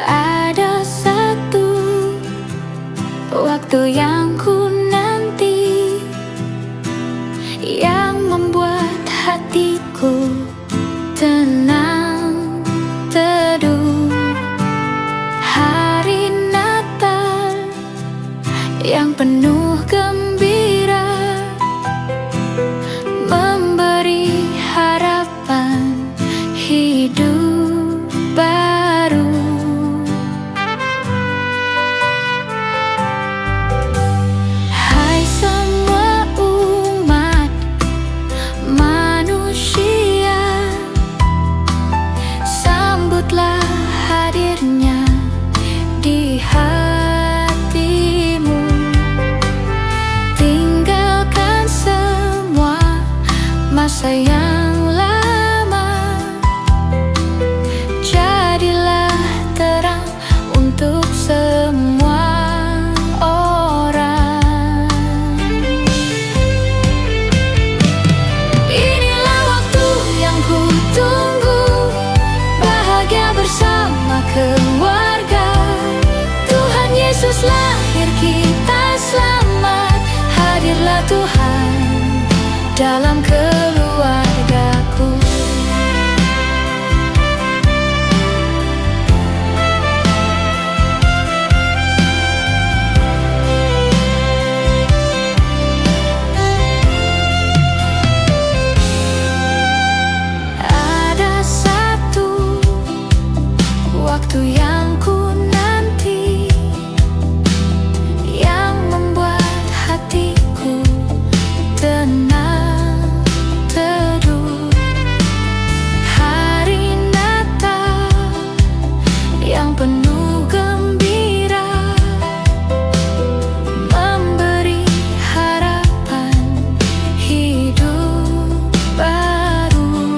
Ada satu waktu yang ku nanti, yang membuat hatiku tenang teduh. Hari Natal yang penuh gembira, memberi harapan hidup baru. Hai semua umat manusia, sambutlah hadirnya di hatimu. Tinggalkan semua masa yang lama, jadilah terang untuk semua orang. Inilah waktu yang ku tunggu, bahagia bersama keluarga. Tuhan Yesus lahir, kita selamat. Hadirlah Tuhan dalam keluargaku. Ada satu waktu yang ku nanti, yang membuat hatiku tenang teduh. Hari Natal yang penuh gembira, memberi harapan hidup baru.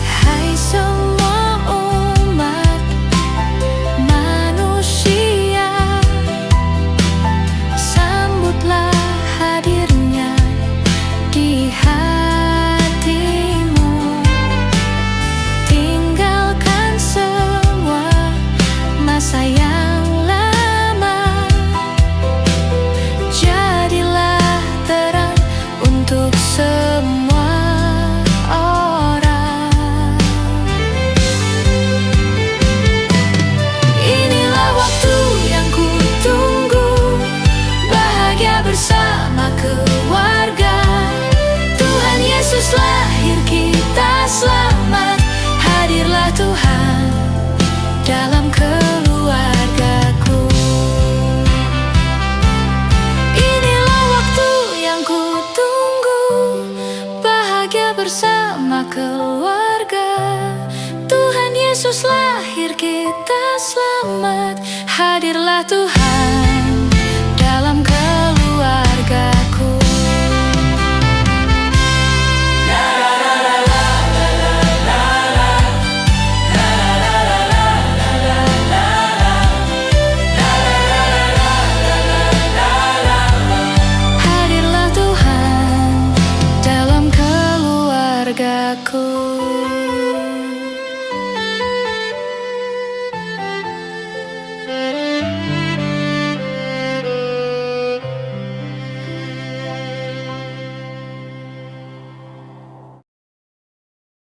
Hai semua umat manusia, sambutlah hadirnya di hatimu. Tinggalkan semua masa yang lama, jadilah terang untuk semua orang. Inilah waktu yang ku tunggu, bahagia bersama keluarga. Tuhan Yesus lahir, kita selamat. Hadirlah Tuhan dalam keluargaku. Inilah waktu yang ku tunggu, bahagia bersama keluarga. Tuhan Yesus lahir, kita selamat. Hadirlah Tuhan dalam keluargaku. Hadirlah Tuhan dalam keluargaku.